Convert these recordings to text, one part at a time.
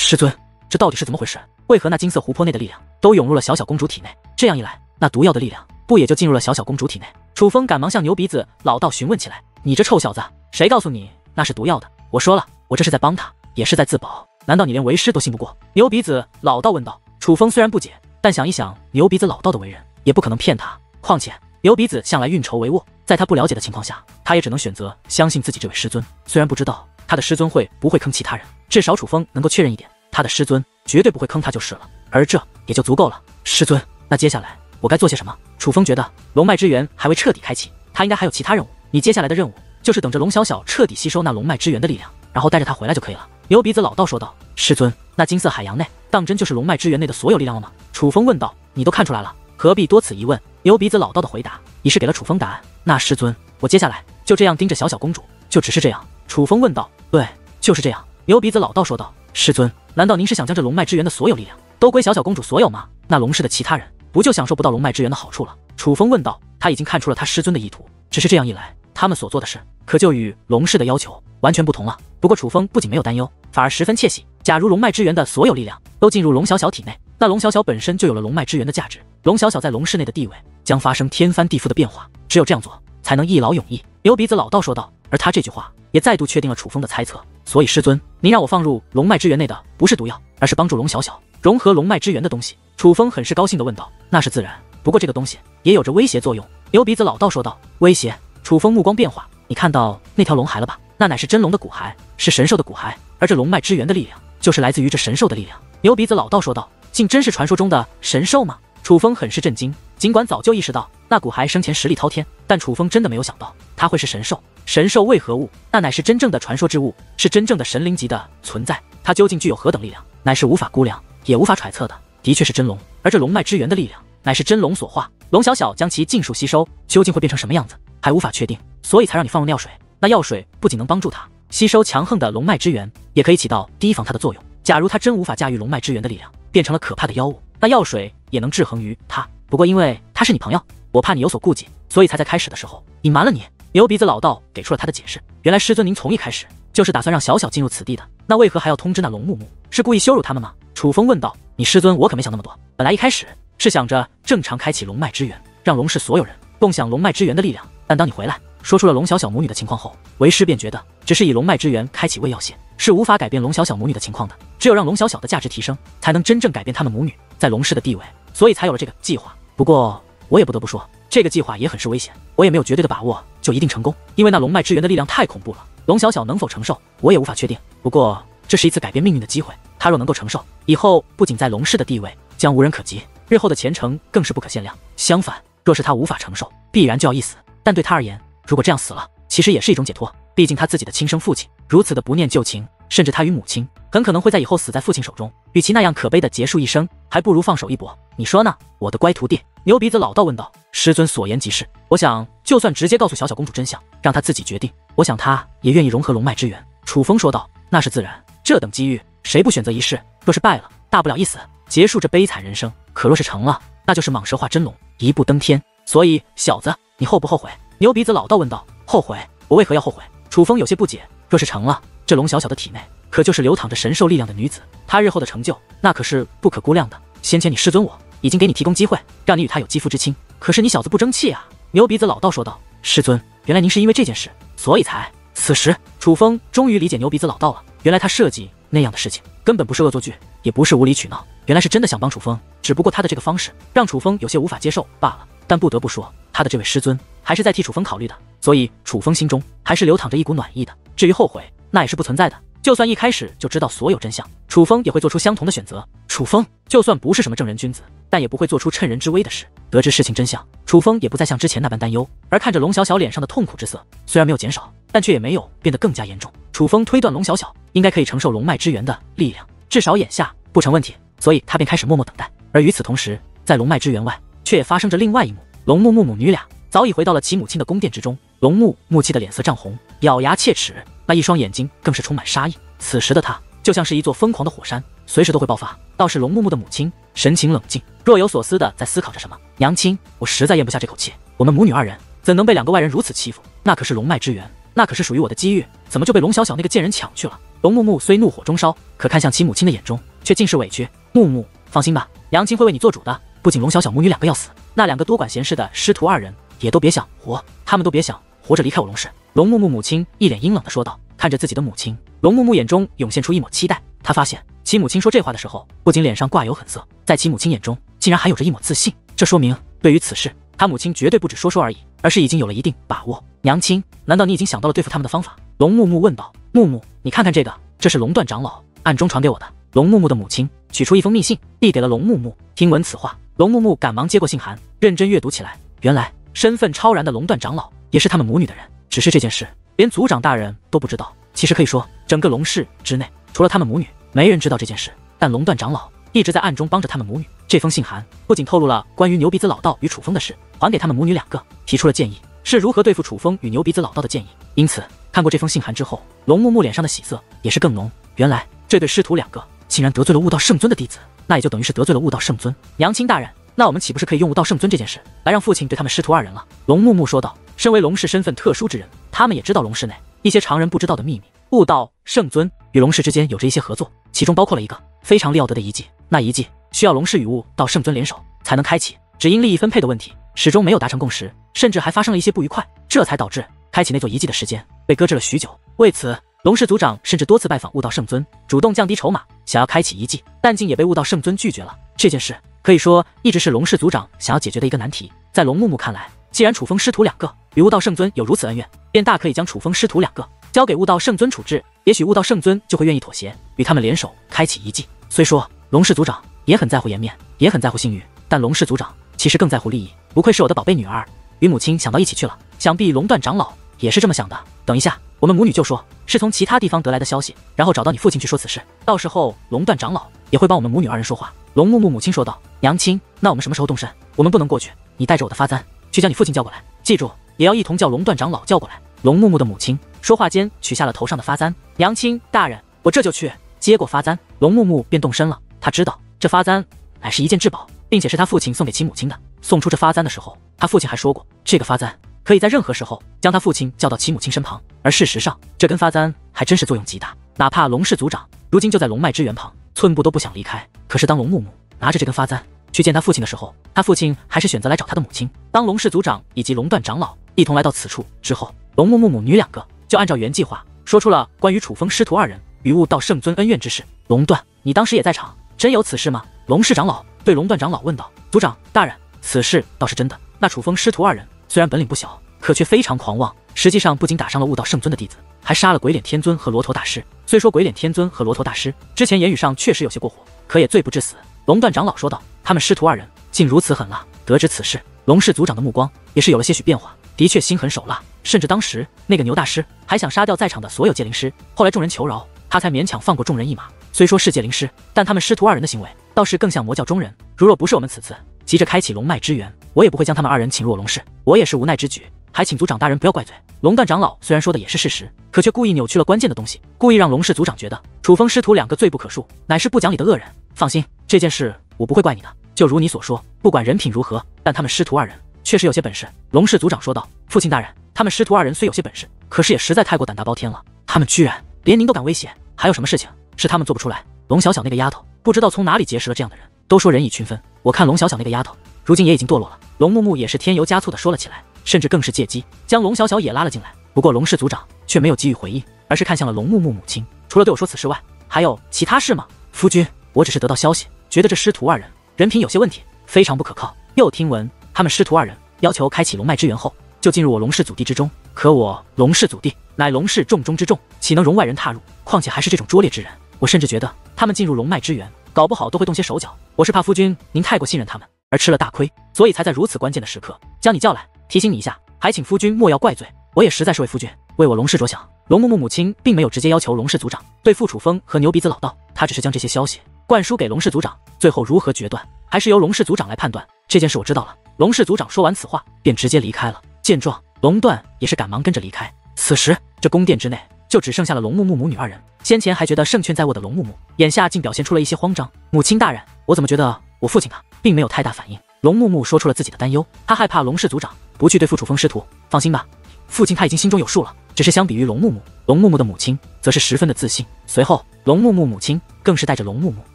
师尊，这到底是怎么回事？为何那金色湖泊内的力量都涌入了小小公主体内？这样一来，那毒药的力量不也就进入了小小公主体内？楚风赶忙向牛鼻子老道询问起来：“你这臭小子，谁告诉你那是毒药的？我说了，我这是在帮他，也是在自保。难道你连为师都信不过？”牛鼻子老道问道。楚风虽然不解，但想一想牛鼻子老道的为人，也不可能骗他。况且牛鼻子向来运筹帷幄，在他不了解的情况下，他也只能选择相信自己这位师尊。虽然不知道他的师尊会不会坑其他人，至少楚风能够确认一点，他的师尊绝对不会坑他就是了，而这也就足够了。师尊，那接下来我该做些什么？楚风觉得龙脉之源还未彻底开启，他应该还有其他任务。你接下来的任务就是等着龙小小彻底吸收那龙脉之源的力量，然后带着他回来就可以了。牛鼻子老道说道。师尊，那金色海洋内当真就是龙脉之源内的所有力量了吗？楚风问道。你都看出来了，何必多此一问？牛鼻子老道的回答已是给了楚风答案。那师尊，我接下来就这样盯着小小公主，就只是这样？楚风问道。对，就是这样。牛鼻子老道说道。师尊，难道您是想将这龙脉之源的所有力量都归小小公主所有吗？那龙氏的其他人不就享受不到龙脉之源的好处了？楚风问道。他已经看出了他师尊的意图，只是这样一来，他们所做的事可就与龙氏的要求完全不同了。不过楚风不仅没有担忧，反而十分窃喜。假如龙脉之源的所有力量都进入龙小小体内，那龙小小本身就有了龙脉之源的价值，龙小小在龙氏内的地位将发生天翻地覆的变化。只有这样做，才能一劳永逸。牛鼻子老道说道。而他这句话也再度确定了楚风的猜测。所以师尊，您让我放入龙脉之源内的不是毒药，而是帮助龙小小融合龙脉之源的东西。楚风很是高兴地问道。那是自然，不过这个东西也有着威胁作用。牛鼻子老道说道。威胁？楚风目光变化。你看到那条龙骸了吧？那乃是真龙的骨骸，是神兽的骨骸，而这龙脉之源的力量就是来自于这神兽的力量。牛鼻子老道说道。竟真是传说中的神兽吗？楚风很是震惊。尽管早就意识到那骨骸生前实力滔天，但楚风真的没有想到它会是神兽。神兽为何物？那乃是真正的传说之物，是真正的神灵级的存在。它究竟具有何等力量，乃是无法估量也无法揣测的。的确是真龙，而这龙脉之源的力量乃是真龙所化。龙小小将其尽数吸收，究竟会变成什么样子还无法确定，所以才让你放入药水。那药水不仅能帮助它吸收强横的龙脉之源，也可以起到提防它的作用。假如它真无法驾驭龙脉之源的力量，变成了可怕的妖物，那药水也能制衡于它。不过因为他是你朋友，我怕你有所顾忌，所以才在开始的时候隐瞒了你。牛鼻子老道给出了他的解释。原来师尊您从一开始就是打算让小小进入此地的，那为何还要通知那龙木木？是故意羞辱他们吗？楚风问道。你师尊我可没想那么多，本来一开始是想着正常开启龙脉之源，让龙氏所有人共享龙脉之源的力量，但当你回来说出了龙小小母女的情况后，为师便觉得只是以龙脉之源开启胃药线是无法改变龙小小母女的情况的，只有让龙小小的价值提升，才能真正改变他们母女在龙氏的地位，所以才有了这个计划。不过我也不得不说，这个计划也很是危险，我也没有绝对的把握就一定成功，因为那龙脉之源的力量太恐怖了，龙小小能否承受我也无法确定。不过这是一次改变命运的机会，他若能够承受，以后不仅在龙氏的地位将无人可及，日后的前程更是不可限量。相反，若是他无法承受，必然就要一死。但对他而言，如果这样死了，其实也是一种解脱，毕竟他自己的亲生父亲如此的不念旧情，甚至他与母亲很可能会在以后死在父亲手中，与其那样可悲的结束一生，还不如放手一搏。你说呢，我的乖徒弟？牛鼻子老道问道。师尊所言极是，我想就算直接告诉小小公主真相，让她自己决定，我想她也愿意融合龙脉之源。楚风说道。那是自然，这等机遇谁不选择一试？若是败了，大不了一死，结束这悲惨人生，可若是成了，那就是蟒蛇化真龙，一步登天。所以小子，你后不后悔？牛鼻子老道问道。后悔？我为何要后悔？楚风有些不解。若是成了，这龙小小的体内可就是流淌着神兽力量的女子，她日后的成就那可是不可估量的。先前你师尊我已经给你提供机会，让你与她有肌肤之亲，可是你小子不争气啊！牛鼻子老道说道。师尊，原来您是因为这件事，所以才……此时楚风终于理解牛鼻子老道了，原来他设计那样的事情根本不是恶作剧，也不是无理取闹，原来是真的想帮楚风，只不过他的这个方式让楚风有些无法接受罢了。但不得不说，他的这位师尊还是在替楚风考虑的，所以楚风心中还是流淌着一股暖意的。至于后悔，那也是不存在的。就算一开始就知道所有真相，楚风也会做出相同的选择。楚风就算不是什么正人君子，但也不会做出趁人之危的事。得知事情真相，楚风也不再像之前那般担忧，而看着龙小小脸上的痛苦之色，虽然没有减少，但却也没有变得更加严重。楚风推断龙小小应该可以承受龙脉之源的力量，至少眼下不成问题，所以他便开始默默等待。而与此同时，在龙脉之源外，却也发生着另外一幕。龙木木母女俩早已回到了其母亲的宫殿之中，龙木木气的脸色涨红，咬牙切齿，那一双眼睛更是充满杀意。此时的他就像是一座疯狂的火山，随时都会爆发。倒是龙木木的母亲神情冷静，若有所思的在思考着什么。娘亲，我实在咽不下这口气，我们母女二人怎能被两个外人如此欺负？那可是龙脉之源，那可是属于我的机遇，怎么就被龙小小那个贱人抢去了？龙木木虽怒火中烧，可看向其母亲的眼中却尽是委屈。木木，放心吧，娘亲会为你做主的。不仅龙小小母女两个要死，那两个多管闲事的师徒二人也都别想活，他们都别想活着离开我龙氏。龙木木母亲一脸阴冷地说道。看着自己的母亲，龙木木眼中涌现出一抹期待。他发现其母亲说这话的时候，不仅脸上挂有狠色，在其母亲眼中竟然还有着一抹自信。这说明对于此事，他母亲绝对不止说说而已，而是已经有了一定把握。娘亲，难道你已经想到了对付他们的方法？龙木木问道。木木，你看看这个，这是龙段长老暗中传给我的。龙木木的母亲取出一封密信，递给了龙木木。听闻此话，龙木木赶忙接过信函，认真阅读起来。原来身份超然的龙段长老也是他们母女的人，只是这件事连族长大人都不知道。其实可以说，整个龙氏之内，除了他们母女，没人知道这件事。但龙段长老一直在暗中帮着他们母女。这封信函不仅透露了关于牛鼻子老道与楚风的事，还给他们母女两个提出了建议，是如何对付楚风与牛鼻子老道的建议。因此，看过这封信函之后，龙木木脸上的喜色也是更浓。原来这对师徒两个竟然得罪了悟道圣尊的弟子，那也就等于是得罪了悟道圣尊。娘亲大人，那我们岂不是可以用悟道圣尊这件事来让父亲对他们师徒二人了？龙木木说道。身为龙氏身份特殊之人，他们也知道龙氏内一些常人不知道的秘密。悟道圣尊与龙氏之间有着一些合作，其中包括了一个非常了得的遗迹。那遗迹需要龙氏与悟道圣尊联手才能开启，只因利益分配的问题，始终没有达成共识，甚至还发生了一些不愉快，这才导致开启那座遗迹的时间被搁置了许久。为此，龙氏族长甚至多次拜访悟道圣尊，主动降低筹码，想要开启遗迹，但竟也被悟道圣尊拒绝了。这件事可以说一直是龙氏族长想要解决的一个难题。在龙木木看来，既然楚风师徒两个与悟道圣尊有如此恩怨，便大可以将楚风师徒两个交给悟道圣尊处置，也许悟道圣尊就会愿意妥协，与他们联手开启遗迹。虽说龙氏族长也很在乎颜面，也很在乎信誉，但龙氏族长其实更在乎利益。不愧是我的宝贝女儿，与母亲想到一起去了。想必龙段长老也是这么想的。等一下，我们母女就说是从其他地方得来的消息，然后找到你父亲去说此事，到时候龙段长老也会帮我们母女二人说话。龙木木母亲说道。娘亲，那我们什么时候动身？我们不能过去，你带着我的发簪去将你父亲叫过来，记住也要一同叫龙段长老叫过来。龙木木的母亲说话间取下了头上的发簪。娘亲大人，我这就去。接过发簪，龙木木便动身了。他知道这发簪乃是一件至宝，并且是他父亲送给其母亲的。送出这发簪的时候，他父亲还说过，这个发簪可以在任何时候将他父亲叫到其母亲身旁。而事实上，这根发簪还真是作用极大，哪怕龙氏族长如今就在龙脉之源旁，寸步都不想离开。可是当龙木木拿着这根发簪去见他父亲的时候，他父亲还是选择来找他的母亲。当龙氏族长以及龙段长老一同来到此处之后，龙木木母女两个就按照原计划说出了关于楚风师徒二人与悟道圣尊恩怨之事。龙段，你当时也在场，真有此事吗？龙氏长老对龙段长老问道。族长大人，此事倒是真的。那楚风师徒二人虽然本领不小，可却非常狂妄，实际上不仅打伤了悟道圣尊的弟子，还杀了鬼脸天尊和罗陀大师。虽说鬼脸天尊和罗陀大师之前言语上确实有些过火，可也罪不至死。龙段长老说道。他们师徒二人竟如此狠辣。得知此事，龙氏族长的目光也是有了些许变化，的确心狠手辣，甚至当时那个牛大师还想杀掉在场的所有戒灵师，后来众人求饶，他才勉强放过众人一马。虽说是戒灵师，但他们师徒二人的行为倒是更像魔教中人。如若不是我们此次急着开启龙脉之源，我也不会将他们二人请入我龙氏，我也是无奈之举，还请族长大人不要怪罪。龙段长老虽然说的也是事实，可却故意扭曲了关键的东西，故意让龙氏族长觉得楚风师徒两个罪不可恕，乃是不讲理的恶人。放心，这件事我不会怪你的，就如你所说，不管人品如何，但他们师徒二人确实有些本事。龙氏族长说道。父亲大人，他们师徒二人虽有些本事，可是也实在太过胆大包天了，他们居然连您都敢威胁，还有什么事情是他们做不出来？龙小小那个丫头不知道从哪里结识了这样的人，都说人以群分，我看龙小小那个丫头如今也已经堕落了。龙木木也是添油加醋的说了起来，甚至更是借机将龙小小也拉了进来。不过龙氏族长却没有给予回应，而是看向了龙木木母亲。除了对我说此事外，还有其他事吗？夫君，我只是得到消息，觉得这师徒二人人品有些问题，非常不可靠。又听闻他们师徒二人要求开启龙脉之源后就进入我龙氏祖地之中，可我龙氏祖地乃龙氏重中之重，岂能容外人踏入？况且还是这种拙劣之人，我甚至觉得他们进入龙脉之源，搞不好都会动些手脚。我是怕夫君您太过信任他们而吃了大亏，所以才在如此关键的时刻将你叫来，提醒你一下，还请夫君莫要怪罪。我也实在是为夫君，为我龙氏着想。龙木木母亲并没有直接要求龙氏族长对付楚风和牛鼻子老道，她只是将这些消息灌输给龙氏族长，最后如何决断，还是由龙氏族长来判断。这件事我知道了。龙氏族长说完此话，便直接离开了。见状，龙段也是赶忙跟着离开。此时，这宫殿之内就只剩下了龙木木母女二人。先前还觉得胜券在握的龙木木，眼下竟表现出了一些慌张。母亲大人，我怎么觉得我父亲并没有太大反应？龙木木说出了自己的担忧，他害怕龙氏族长不去对付楚风师徒。放心吧，父亲他已经心中有数了。只是相比于龙木木，龙木木的母亲则是十分的自信。随后，龙木木母亲更是带着龙木木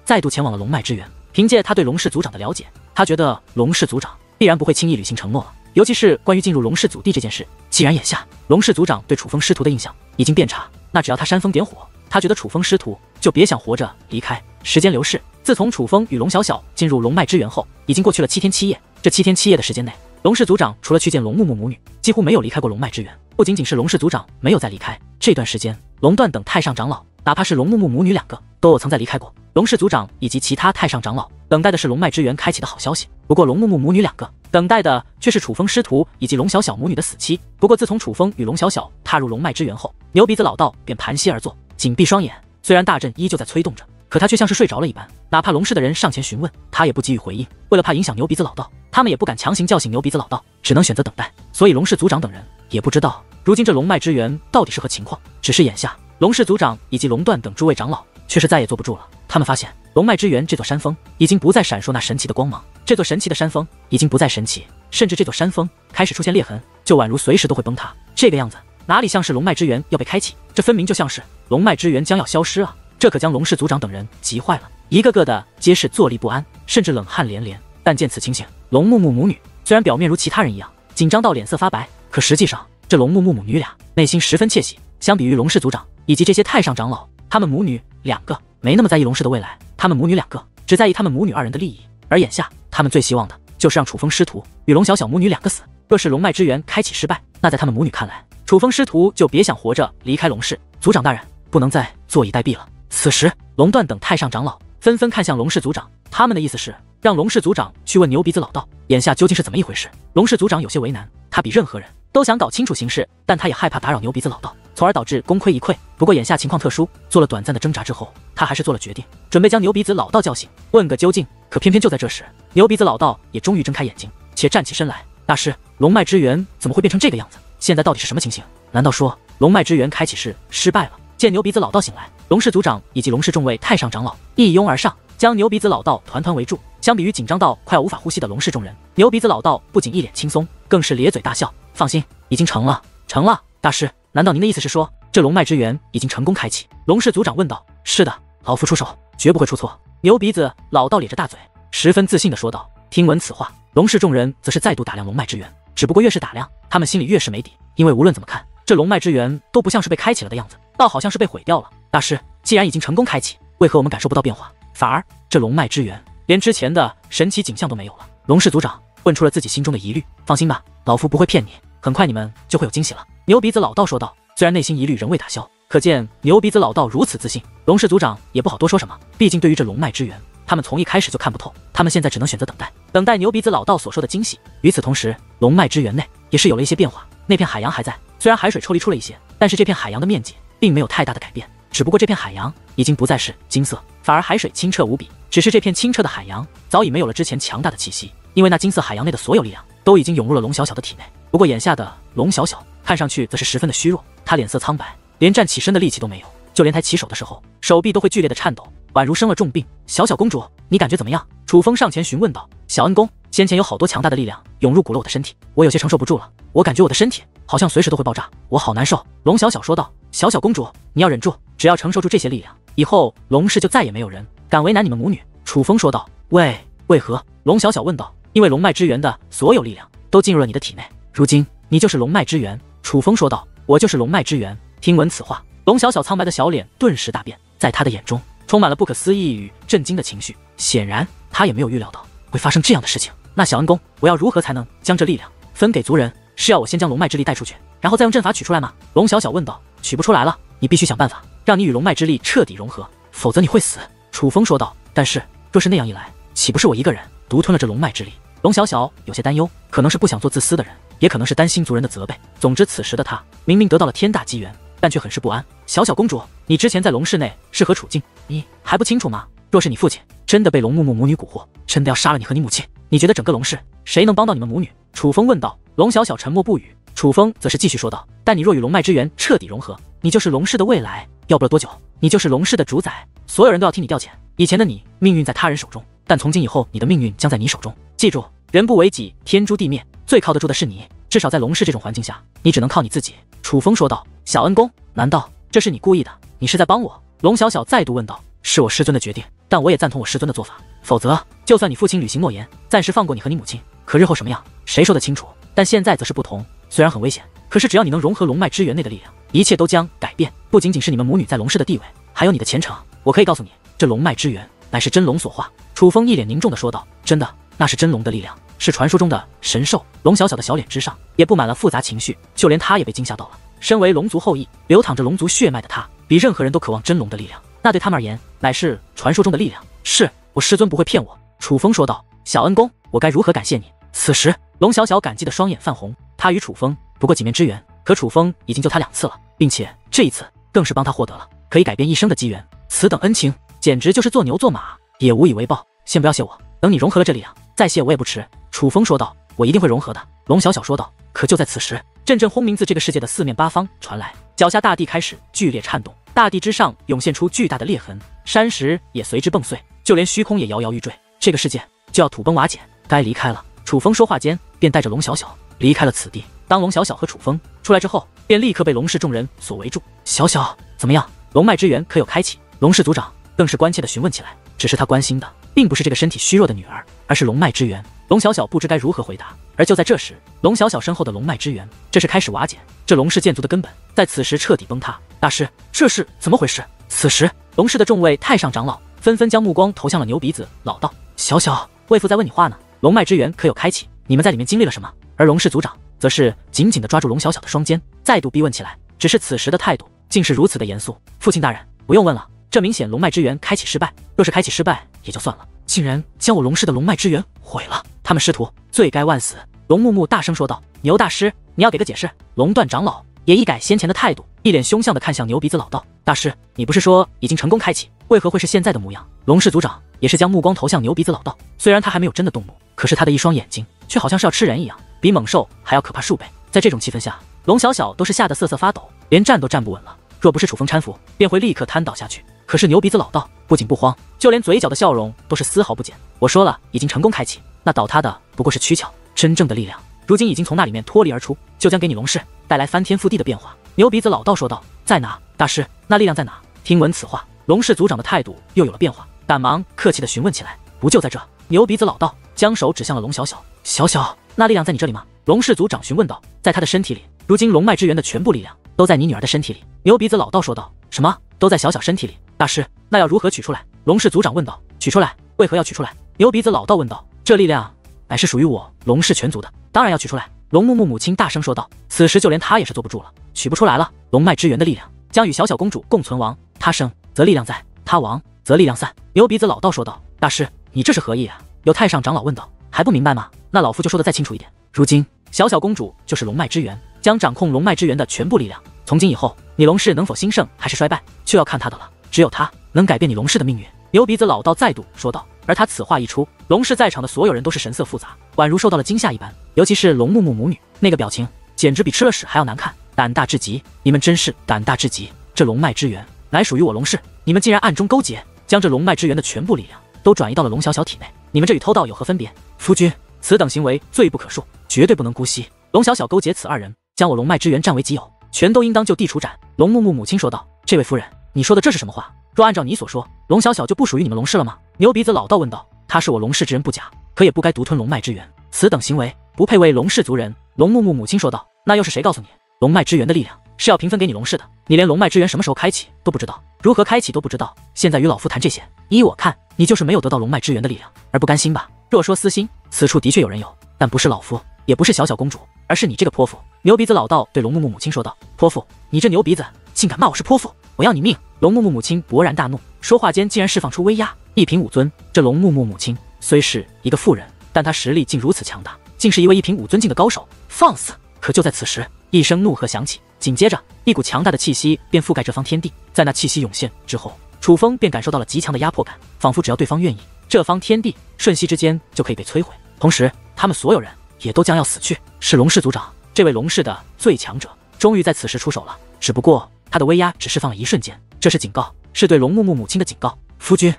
再度前往了龙脉之源。凭借他对龙氏族长的了解，他觉得龙氏族长必然不会轻易履行承诺了。尤其是关于进入龙氏祖地这件事，既然眼下龙氏族长对楚风师徒的印象已经变差，那只要他煽风点火，他觉得楚风师徒就别想活着离开。时间流逝，自从楚风与龙小小进入龙脉之源后，已经过去了7天7夜。这7天7夜的时间内，龙氏族长除了去见龙木木母女，几乎没有离开过龙脉之源。不仅仅是龙氏族长没有再离开，这段时间龙段等太上长老，哪怕是龙木木母女2个，都有曾在离开过。龙氏族长以及其他太上长老等待的是龙脉之源开启的好消息，不过龙木木母女2个等待的却是楚风师徒以及龙小小母女的死期。不过自从楚风与龙小小踏入龙脉之源后，牛鼻子老道便盘膝而坐，紧闭双眼。虽然大阵依旧在催动着，可他却像是睡着了一般。哪怕龙氏的人上前询问，他也不给予回应。为了怕影响牛鼻子老道，他们也不敢强行叫醒牛鼻子老道，只能选择等待。所以龙氏族长等人也不知道如今这龙脉之源到底是何情况。只是眼下龙氏族长以及龙段等诸位长老却是再也坐不住了。他们发现龙脉之源这座山峰已经不再闪烁那神奇的光芒，这座神奇的山峰已经不再神奇，甚至这座山峰开始出现裂痕，就宛如随时都会崩塌。这个样子哪里像是龙脉之源要被开启，这分明就像是龙脉之源将要消失啊！这可将龙氏族长等人急坏了，一个个的皆是坐立不安，甚至冷汗连连。但见此情形，龙木木母女虽然表面如其他人一样紧张到脸色发白，可实际上这龙木木母女俩内心十分窃喜。相比于龙氏族长以及这些太上长老，他们母女2个没那么在意龙氏的未来，他们母女2个只在意他们母女2人的利益。而眼下他们最希望的就是让楚风师徒与龙小小母女2个死。若是龙脉之源开启失败，那在他们母女看来，楚风师徒就别想活着离开龙氏。族长大人不能再坐以待毙了。此时龙段等太上长老纷纷看向龙氏族长，他们的意思是让龙氏族长去问牛鼻子老道眼下究竟是怎么一回事。龙氏族长有些为难，他比任何人都想搞清楚形势，但他也害怕打扰牛鼻子老道，从而导致功亏一篑。不过眼下情况特殊，做了短暂的挣扎之后，他还是做了决定，准备将牛鼻子老道叫醒，问个究竟。可偏偏就在这时，牛鼻子老道也终于睁开眼睛，且站起身来。大师，龙脉之源怎么会变成这个样子？现在到底是什么情形？难道说龙脉之源开启时失败了？见牛鼻子老道醒来，龙氏族长以及龙氏众位太上长老一拥而上，将牛鼻子老道团团围住。相比于紧张到快要无法呼吸的龙氏众人，牛鼻子老道不仅一脸轻松，更是咧嘴大笑。放心，已经成了，成了。大师，难道您的意思是说这龙脉之源已经成功开启？龙氏族长问道。是的，老夫出手绝不会出错。牛鼻子老道咧着大嘴，十分自信地说道。听闻此话，龙氏众人则是再度打量龙脉之源，只不过越是打量，他们心里越是没底，因为无论怎么看，这龙脉之源都不像是被开启了的样子，倒好像是被毁掉了。大师，既然已经成功开启，为何我们感受不到变化，反而这龙脉之源连之前的神奇景象都没有了？龙氏族长问出了自己心中的疑虑。放心吧，老夫不会骗你，很快你们就会有惊喜了。牛鼻子老道说道。虽然内心疑虑仍未打消，可见牛鼻子老道如此自信，龙氏族长也不好多说什么。毕竟对于这龙脉之源，他们从一开始就看不透，他们现在只能选择等待，等待牛鼻子老道所说的惊喜。与此同时，龙脉之源内也是有了一些变化，那片海洋还在，虽然海水抽离出了一些，但是这片海洋的面积并没有太大的改变，只不过这片海洋已经不再是金色，反而海水清澈无比。只是这片清澈的海洋早已没有了之前强大的气息，因为那金色海洋内的所有力量都已经涌入了龙小小的体内。不过眼下的龙小小看上去则是十分的虚弱，他脸色苍白，连站起身的力气都没有，就连抬起手的时候，手臂都会剧烈的颤抖，宛如生了重病。小小公主，你感觉怎么样？楚风上前询问道。小恩公，先前有好多强大的力量涌入骨了我的身体，我有些承受不住了，我感觉我的身体好像随时都会爆炸，我好难受。龙小小说道。小小公主，你要忍住，只要承受住这些力量，以后龙氏就再也没有人敢为难你们母女。楚风说道。为何？龙小小问道。因为龙脉之源的所有力量都进入了你的体内，如今你就是龙脉之源。楚风说道。我就是龙脉之源。听闻此话，龙小小苍白的小脸顿时大变，在他的眼中充满了不可思议与震惊的情绪。显然他也没有预料到会发生这样的事情。那小恩公，我要如何才能将这力量分给族人？是要我先将龙脉之力带出去，然后再用阵法取出来吗？龙小小问道。取不出来了，你必须想办法让你与龙脉之力彻底融合，否则你会死。楚风说道。但是若是那样一来，岂不是我一个人独吞了这龙脉之力？龙小小有些担忧，可能是不想做自私的人，也可能是担心族人的责备。总之此时的他明明得到了天大机缘，但却很是不安。小小公主，你之前在龙室内是何处境？你还不清楚吗？若是你父亲真的被龙木木母女蛊惑，真的要杀了你和你母亲，你觉得整个龙室谁能帮到你们母女？楚风问道。龙小小沉默不语，楚风则是继续说道。但你若与龙脉之源彻底融合，你就是龙氏的未来，要不了多久，你就是龙氏的主宰，所有人都要替你调遣。以前的你命运在他人手中，但从今以后你的命运将在你手中。记住，人不为己，天诛地灭，最靠得住的是你。至少在龙氏这种环境下，你只能靠你自己。楚风说道。小恩公，难道这是你故意的？你是在帮我？龙小小再度问道。是我师尊的决定，但我也赞同我师尊的做法。否则，就算你父亲履行诺言，暂时放过你和你母亲，可日后什么样，谁说得清楚？但现在则是不同，虽然很危险，可是只要你能融合龙脉之源内的力量，一切都将改变。不仅仅是你们母女在龙氏的地位，还有你的前程。我可以告诉你，这龙脉之源乃是真龙所化。楚风一脸凝重地说道。真的，那是真龙的力量，是传说中的神兽。龙小小的小脸之上也布满了复杂情绪，就连他也被惊吓到了。身为龙族后裔，流淌着龙族血脉的他，比任何人都渴望真龙的力量，那对他们而言，乃是传说中的力量。是我师尊不会骗我。楚风说道。小恩公，我该如何感谢你？此时，龙小小感激的双眼泛红。他与楚风不过几面之缘，可楚风已经救他2次了，并且这一次更是帮他获得了可以改变一生的机缘。此等恩情，简直就是做牛做马，也无以为报。先不要谢我，等你融合了这力量，再谢我也不迟。楚风说道。我一定会融合的。龙小小说道。可就在此时，阵阵轰鸣自这个世界的4面8方传来，脚下大地开始剧烈颤动，大地之上涌现出巨大的裂痕，山石也随之迸碎，就连虚空也摇摇欲坠。这个世界就要土崩瓦解，该离开了。楚风说话间，便带着龙小小离开了此地。当龙小小和楚风出来之后，便立刻被龙氏众人所围住。小小，怎么样？龙脉之源可有开启？龙氏族长更是关切地询问起来。只是他关心的并不是这个身体虚弱的女儿，而是龙脉之源。龙小小不知该如何回答。而就在这时，龙小小身后的龙脉之源这是开始瓦解，这龙氏建族的根本在此时彻底崩塌。大师，这是怎么回事？此时，龙氏的众位太上长老纷纷将目光投向了牛鼻子老道。小小，魏父在问你话呢。龙脉之源可有开启？你们在里面经历了什么？而龙氏族长则是紧紧地抓住龙小小的双肩，再度逼问起来。只是此时的态度竟是如此的严肃。父亲大人，不用问了，这明显龙脉之源开启失败。若是开启失败也就算了，竟然将我龙氏的龙脉之源毁了，他们师徒罪该万死。龙木木大声说道。牛大师，你要给个解释。龙段长老也一改先前的态度，一脸凶相地看向牛鼻子老道。大师，你不是说已经成功开启，为何会是现在的模样？龙氏族长也是将目光投向牛鼻子老道，虽然他还没有真的动怒，可是他的一双眼睛却好像是要吃人一样，比猛兽还要可怕数倍。在这种气氛下，龙小小都是吓得瑟瑟发抖，连站都站不稳了。若不是楚风搀扶，便会立刻瘫倒下去。可是牛鼻子老道不仅不慌，就连嘴角的笑容都是丝毫不减。我说了，已经成功开启，那倒塌的不过是躯壳，真正的力量如今已经从那里面脱离而出，就将给你龙氏带来翻天覆地的变化。牛鼻子老道说道。在哪？大师，那力量在哪？听闻此话，龙氏族长的态度又有了变化，赶忙客气地询问起来。不就在这？牛鼻子老道将手指向了龙小小。小小，那力量在你这里吗？龙氏族长询问道。在他的身体里，如今龙脉之源的全部力量都在你女儿的身体里。牛鼻子老道说道。什么？都在小小身体里？大师，那要如何取出来？龙氏族长问道。取出来？为何要取出来？牛鼻子老道问道。这力量乃是属于我龙氏全族的，当然要取出来。龙木木母亲大声说道。此时就连他也是坐不住了，取不出来了。龙脉之源的力量将与小小公主共存亡，他生则力量在，他亡则力量散。牛鼻子老道说道。大师，你这是何意啊？有太上长老问道。还不明白吗？那老夫就说得再清楚一点。如今小小公主就是龙脉之源，将掌控龙脉之源的全部力量。从今以后，你龙氏能否兴盛还是衰败，就要看他的了。只有他能改变你龙氏的命运。牛鼻子老道再度说道。而他此话一出，龙氏在场的所有人都是神色复杂，宛如受到了惊吓一般。尤其是龙木木母女，那个表情简直比吃了屎还要难看。胆大至极，你们真是胆大至极！这龙脉之源乃属于我龙氏，你们竟然暗中勾结，将这龙脉之源的全部力量都转移到了龙小小体内，你们这与偷盗有何分别？夫君，此等行为罪不可恕，绝对不能姑息。龙小小勾结此2人，将我龙脉之源占为己有，全都应当就地处斩。龙木木母亲说道。这位夫人，你说的这是什么话？若按照你所说，龙小小就不属于你们龙氏了吗？牛鼻子老道问道。他是我龙氏之人不假，可也不该独吞龙脉之源，此等行为不配为龙氏族人。龙木木母亲说道。那又是谁告诉你龙脉之源的力量是要平分给你龙氏的？你连龙脉之源什么时候开启都不知道，如何开启都不知道，现在与老夫谈这些，依我看，你就是没有得到龙脉之源的力量而不甘心吧？若说私心，此处的确有人有，但不是老夫，也不是小小公主，而是你这个泼妇。牛鼻子老道对龙木木母亲说道。泼妇？你这牛鼻子竟敢骂我是泼妇，我要你命！龙木木母亲勃然大怒，说话间竟然释放出威压。一品武尊，这龙木木母亲虽是一个妇人，但她实力竟如此强大，竟是一位一品武尊境的高手，放肆！可就在此时，一声怒喝响起，紧接着一股强大的气息便覆盖这方天地。在那气息涌现之后，楚风便感受到了极强的压迫感，仿佛只要对方愿意，这方天地瞬息之间就可以被摧毁，同时他们所有人也都将要死去。是龙氏族长，这位龙氏的最强者终于在此时出手了，只不过他的威压只释放了一瞬间，这是警告，是对龙木木母亲的警告。夫君，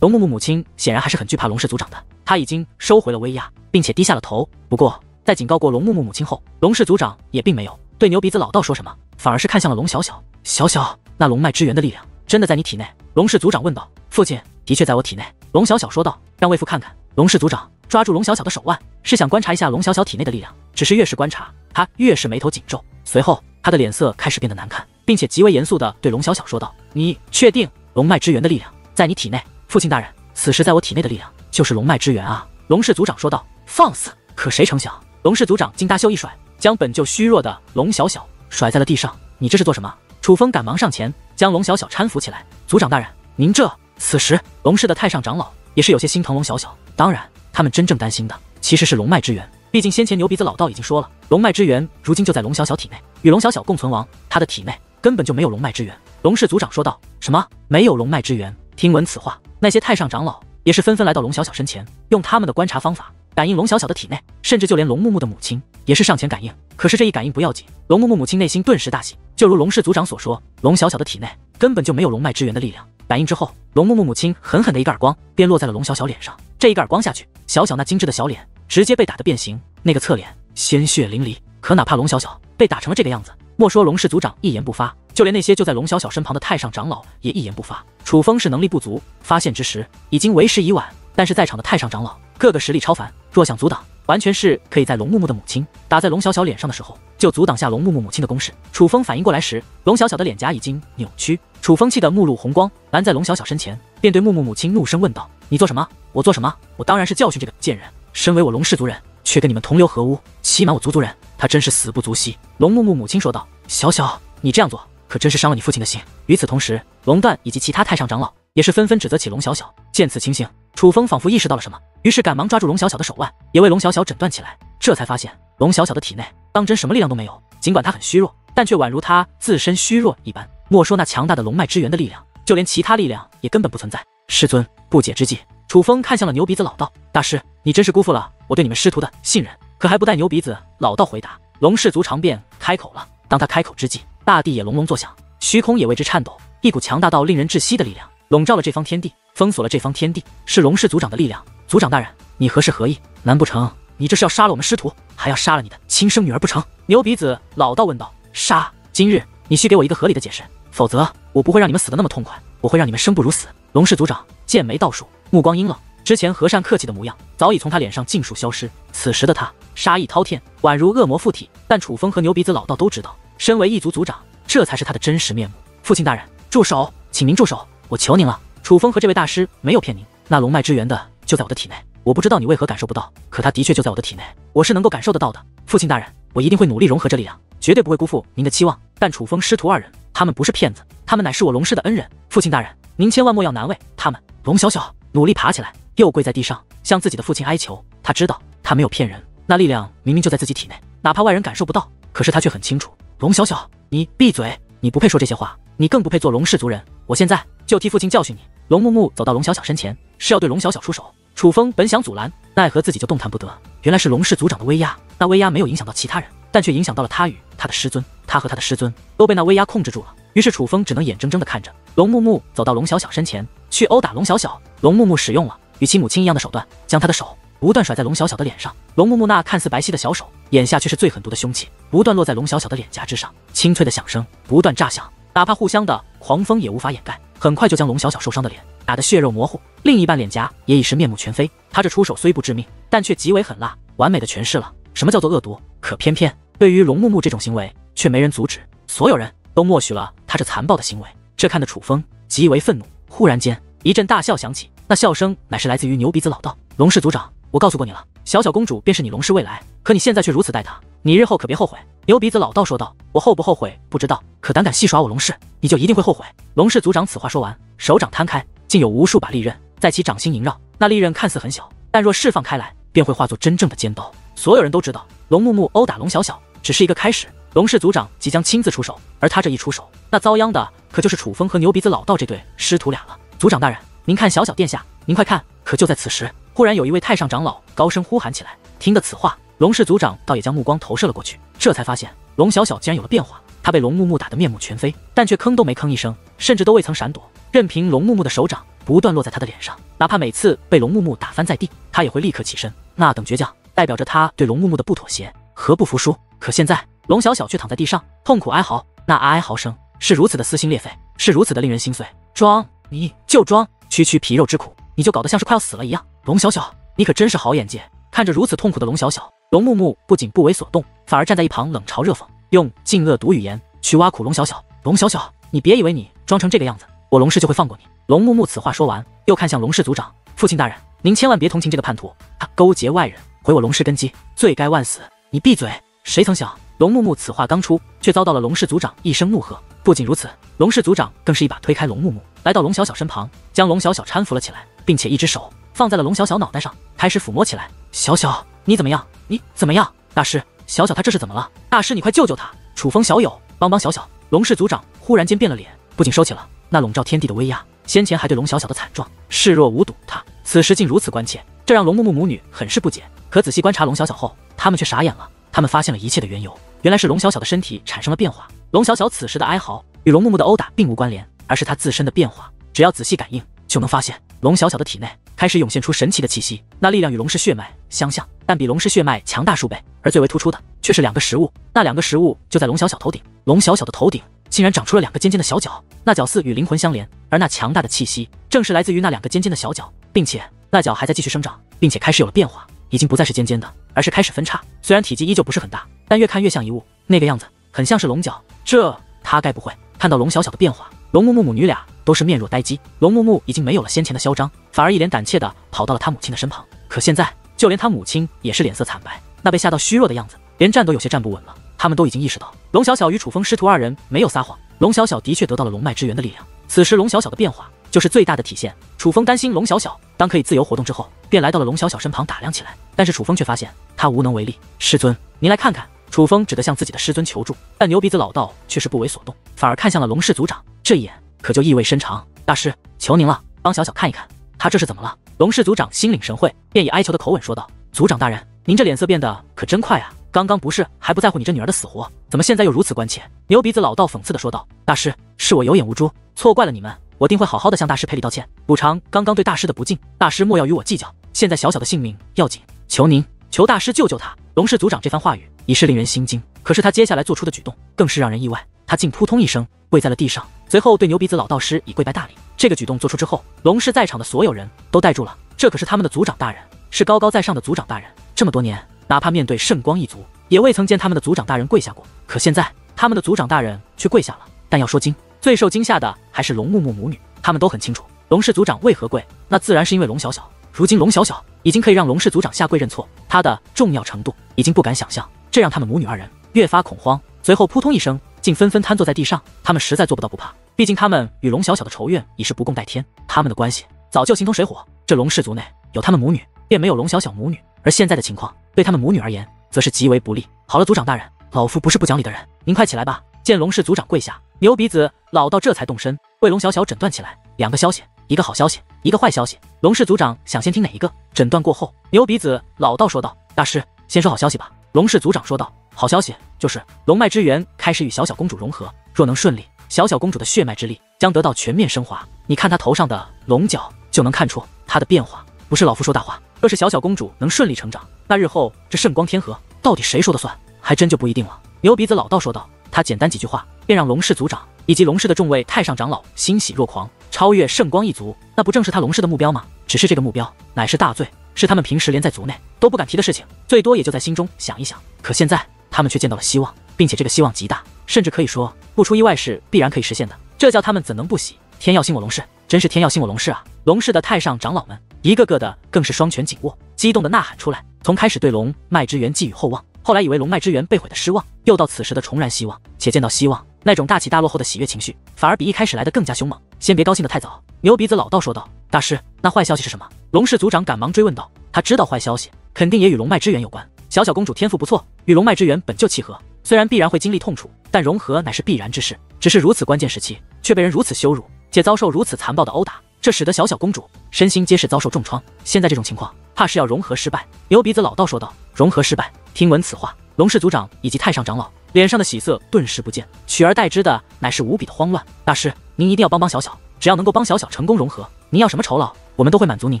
龙木木母亲显然还是很惧怕龙氏族长的，他已经收回了威压，并且低下了头。不过在警告过龙木木母亲后，龙氏族长也并没有对牛鼻子老道说什么，反而是看向了龙小小。小小，那龙脉之源的力量真的在你体内？龙氏族长问道。父亲，的确在我体内。龙小小说道。让为父看看。龙氏族长抓住龙小小的手腕，是想观察一下龙小小体内的力量。只是越是观察，他越是眉头紧皱。随后，他的脸色开始变得难看，并且极为严肃地对龙小小说道：“你确定龙脉之源的力量在你体内？”父亲大人，此时在我体内的力量就是龙脉之源啊！龙氏族长说道。放肆！可谁成想，龙氏族长竟大袖一甩，将本就虚弱的龙小小甩在了地上。你这是做什么？楚风赶忙上前将龙小小搀扶起来。族长大人，您这……此时，龙氏的太上长老也是有些心疼龙小小。当然，他们真正担心的其实是龙脉之源。毕竟先前牛鼻子老道已经说了，龙脉之源如今就在龙小小体内，与龙小小共存亡，他的体内根本就没有龙脉之源。龙氏族长说道。什么？没有龙脉之源？听闻此话，那些太上长老也是纷纷来到龙小小身前，用他们的观察方法感应龙小小的体内，甚至就连龙木木的母亲也是上前感应。可是这一感应不要紧，龙木木母亲内心顿时大喜，就如龙氏族长所说，龙小小的体内根本就没有龙脉之源的力量。感应之后，龙木木母亲狠狠的一个耳光便落在了龙小小脸上。这一个耳光下去，小小那精致的小脸直接被打得变形，那个侧脸鲜血淋漓。可哪怕龙小小被打成了这个样子，莫说龙氏族长一言不发，就连那些就在龙小小身旁的太上长老也一言不发。楚风是能力不足，发现之时已经为时已晚，但是在场的太上长老个个实力超凡，若想阻挡，完全是可以在龙木木的母亲打在龙小小脸上的时候就阻挡下龙木木母亲的攻势。楚风反应过来时，龙小小的脸颊已经扭曲，楚风气得目露红光，拦在龙小小身前，便对木木母亲怒声问道：“你做什么？我做什么？我当然是教训这个贱人。身为我龙氏族人，却跟你们同流合污，欺瞒我族人，他真是死不足惜。”龙木木母亲说道：“小小，你这样做可真是伤了你父亲的心。”与此同时，龙段以及其他太上长老也是纷纷指责起龙小小。见此情形，楚风仿佛意识到了什么，于是赶忙抓住龙小小的手腕，也为龙小小诊断起来。这才发现龙小小的体内当真什么力量都没有，尽管他很虚弱，但却宛如他自身虚弱一般。莫说那强大的龙脉之源的力量，就连其他力量也根本不存在。师尊，不解之际，楚风看向了牛鼻子老道。大师，你真是辜负了我对你们师徒的信任。可还不待牛鼻子老道回答，龙氏族长便开口了。当他开口之际，大地也隆隆作响，虚空也为之颤抖，一股强大到令人窒息的力量笼罩了这方天地，封锁了这方天地，是龙氏族长的力量。族长大人，你何事何意？难不成你这是要杀了我们师徒，还要杀了你的亲生女儿不成？牛鼻子老道问道。杀！今日你需给我一个合理的解释，否则我不会让你们死得那么痛快，我会让你们生不如死。龙氏族长剑眉倒竖，目光阴冷，之前和善客气的模样早已从他脸上尽数消失。此时的他杀意滔天，宛如恶魔附体。但楚风和牛鼻子老道都知道，身为异族族长，这才是他的真实面目。父亲大人，住手！请您住手！我求您了。楚风和这位大师没有骗您，那龙脉之源的就在我的体内。我不知道你为何感受不到，可它的确就在我的体内，我是能够感受得到的。父亲大人，我一定会努力融合这力量，绝对不会辜负您的期望。但楚风师徒二人，他们不是骗子，他们乃是我龙氏的恩人。父亲大人，您千万莫要难为他们。龙小小努力爬起来，又跪在地上，向自己的父亲哀求。他知道他没有骗人，那力量明明就在自己体内，哪怕外人感受不到，可是他却很清楚。龙小小，你闭嘴！你不配说这些话，你更不配做龙氏族人。我现在就替父亲教训你。龙木木走到龙小小身前，是要对龙小小出手。楚风本想阻拦，奈何自己就动弹不得。原来是龙氏族长的威压，那威压没有影响到其他人，但却影响到了他与他的师尊。他和他的师尊都被那威压控制住了。于是楚风只能眼睁睁地看着龙木木走到龙小小身前去殴打龙小小。龙木木使用了与其母亲一样的手段，将他的手不断甩在龙小小的脸上。龙木木那看似白皙的小手，眼下却是最狠毒的凶器，不断落在龙小小的脸颊之上，清脆的响声不断炸响，哪怕互相的狂风也无法掩盖，很快就将龙小小受伤的脸打得血肉模糊，另一半脸颊也已是面目全非。他这出手虽不致命，但却极为狠辣，完美的诠释了什么叫做恶毒。可偏偏对于龙木木这种行为，却没人阻止，所有人都默许了他这残暴的行为。这看得楚风极为愤怒。忽然间，一阵大笑响起，那笑声乃是来自于牛鼻子老道。龙氏族长，我告诉过你了，小小公主便是你龙氏未来，可你现在却如此待她，你日后可别后悔。牛鼻子老道说道。我后不后悔不知道，可胆敢戏耍我龙氏，你就一定会后悔。龙氏族长此话说完，手掌摊开，竟有无数把利刃在其掌心萦绕。那利刃看似很小，但若释放开来，便会化作真正的尖刀。所有人都知道，龙木木殴打龙小小只是一个开始，龙氏族长即将亲自出手，而他这一出手，那遭殃的可就是楚风和牛鼻子老道这对师徒俩了。族长大人，您看小小殿下，您快看！可就在此时，忽然有一位太上长老高声呼喊起来。听得此话，龙氏族长倒也将目光投射了过去，这才发现龙小小竟然有了变化。他被龙木木打得面目全非，但却吭都没吭一声，甚至都未曾闪躲，任凭龙木木的手掌不断落在他的脸上。哪怕每次被龙木木打翻在地，他也会立刻起身。那等倔强代表着他对龙木木的不妥协和不服输。可现在，龙小小却躺在地上，痛苦哀嚎，那哀嚎声是如此的撕心裂肺，是如此的令人心碎。装，你就装，区区皮肉之苦，你就搞得像是快要死了一样。龙小小，你可真是好眼界！看着如此痛苦的龙小小，龙木木不仅不为所动，反而站在一旁冷嘲热讽，用尽恶毒语言去挖苦龙小小。龙小小，你别以为你装成这个样子，我龙氏就会放过你。龙木木此话说完，又看向龙氏族长，父亲大人，您千万别同情这个叛徒，他勾结外人，毁我龙氏根基，罪该万死。你闭嘴！谁曾想，龙木木此话刚出，却遭到了龙氏族长一声怒喝。不仅如此，龙氏族长更是一把推开龙木木，来到龙小小身旁，将龙小小搀扶了起来，并且一只手放在了龙小小脑袋上，开始抚摸起来。小小，你怎么样？你怎么样？大师，小小他这是怎么了？大师，你快救救他！楚风小友，帮帮小小！龙氏族长忽然间变了脸，不仅收起了那笼罩天地的威压，先前还对龙小小的惨状视若无睹，他此时竟如此关切，这让龙木木母女很是不解。可仔细观察龙小小后，他们却傻眼了，他们发现了一切的缘由，原来是龙小小的身体产生了变化。龙小小此时的哀嚎与龙木木的殴打并无关联，而是他自身的变化。只要仔细感应，就能发现龙小小的体内开始涌现出神奇的气息，那力量与龙氏血脉相像，但比龙氏血脉强大数倍。而最为突出的却是两个食物，那两个食物就在龙小小头顶。龙小小的头顶竟然长出了两个尖尖的小角，那角似与灵魂相连，而那强大的气息正是来自于那两个尖尖的小角，并且那角还在继续生长，并且开始有了变化，已经不再是尖尖的，而是开始分叉。虽然体积依旧不是很大，但越看越像一物，那个样子很像是龙角。这他该不会……看到龙小小的变化，龙木木母女俩都是面若呆鸡。龙木木已经没有了先前的嚣张，反而一脸胆怯地跑到了他母亲的身旁。可现在，就连他母亲也是脸色惨白，那被吓到虚弱的样子，连站都有些站不稳了。他们都已经意识到，龙小小与楚风师徒二人没有撒谎，龙小小的确得到了龙脉之源的力量。此时龙小小的变化就是最大的体现。楚风担心龙小小当可以自由活动之后，便来到了龙小小身旁打量起来，但是楚风却发现他无能为力。师尊，您来看看。楚风只得向自己的师尊求助，但牛鼻子老道却是不为所动，反而看向了龙氏族长，这一眼可就意味深长。大师，求您了，帮小小看一看，他这是怎么了？龙氏族长心领神会，便以哀求的口吻说道：族长大人，您这脸色变得可真快啊，刚刚不是还不在乎你这女儿的死活，怎么现在又如此关切？牛鼻子老道讽刺的说道：大师，是我有眼无珠，错怪了你们，我定会好好的向大师赔礼道歉，补偿刚刚对大师的不敬，大师莫要与我计较，现在小小的性命要紧，求您，求大师救救他。龙氏族长这番话语已是令人心惊，可是他接下来做出的举动更是让人意外，他竟扑通一声跪在了地上，随后对牛鼻子老道师以跪拜大礼。这个举动做出之后，龙氏在场的所有人都呆住了，这可是他们的族长大人，是高高在上的族长大人，这么多年哪怕面对圣光一族，也未曾见他们的族长大人跪下过，可现在他们的族长大人却跪下了。但要说惊，最受惊吓的还是龙木木母女，他们都很清楚龙氏族长为何跪，那自然是因为龙小小。如今龙小小已经可以让龙氏族长下跪认错，他的重要程度已经不敢想象，这让他们母女二人越发恐慌。随后扑通一声，竟纷纷瘫坐在地上。他们实在做不到不怕，毕竟他们与龙小小的仇怨已是不共戴天，他们的关系早就形同水火。这龙氏族内有他们母女，便没有龙小小母女，而现在的情况对他们母女而言，则是极为不利。好了，族长大人，老夫不是不讲理的人，您快起来吧。见龙氏族长跪下，牛鼻子老道这才动身为龙小小诊断起来。两个消息，一个好消息，一个坏消息。龙氏族长想先听哪一个？诊断过后，牛鼻子老道说道：大师，先说好消息吧。龙氏族长说道：好消息就是龙脉之源开始与小小公主融合，若能顺利，小小公主的血脉之力将得到全面升华。你看她头上的龙角，就能看出她的变化。不是老夫说大话，若是小小公主能顺利成长，那日后这圣光天河到底谁说的算，还真就不一定了。牛鼻子老道说道。他简单几句话，便让龙氏族长以及龙氏的众位太上长老欣喜若狂，超越圣光一族，那不正是他龙氏的目标吗？只是这个目标乃是大罪，是他们平时连在族内都不敢提的事情，最多也就在心中想一想。可现在他们却见到了希望，并且这个希望极大，甚至可以说不出意外是必然可以实现的，这叫他们怎能不喜？天要兴我龙氏，真是天要兴我龙氏啊！龙氏的太上长老们一个个的更是双拳紧握，激动的呐喊出来。从开始对龙脉之源寄予厚望，后来以为龙脉之源被毁的失望，又到此时的重燃希望，且见到希望，那种大起大落后的喜悦情绪，反而比一开始来的更加凶猛。先别高兴得太早，牛鼻子老道说道。大师，那坏消息是什么？龙氏族长赶忙追问道。他知道坏消息肯定也与龙脉之源有关。小小公主天赋不错，与龙脉之源本就契合，虽然必然会经历痛楚，但融合乃是必然之事。只是如此关键时期，却被人如此羞辱，且遭受如此残暴的殴打，这使得小小公主身心皆是遭受重创。现在这种情况，怕是要融合失败。牛鼻子老道说道。融合失败。听闻此话，龙氏族长以及太上长老脸上的喜色顿时不见，取而代之的乃是无比的慌乱。大师，您一定要帮帮小小，只要能够帮小小成功融合，您要什么酬劳，我们都会满足您。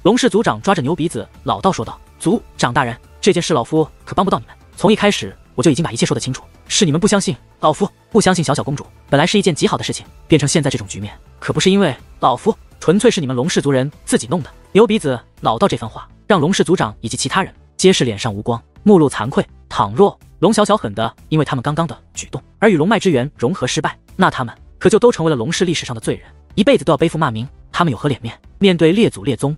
龙氏族长抓着牛鼻子老道说道。族长大人，这件事老夫可帮不到你们。从一开始我就已经把一切说得清楚，是你们不相信，老夫不相信小小公主。本来是一件极好的事情，变成现在这种局面，可不是因为老夫，纯粹是你们龙氏族人自己弄的。牛鼻子老道这番话，让龙氏族长以及其他人皆是脸上无光，目露惭愧。倘若龙小小狠的因为他们刚刚的举动而与龙脉之源融合失败，那他们可就都成为了龙氏历史上的罪人，一辈子都要背负骂名。他们有何脸面面对列祖列宗？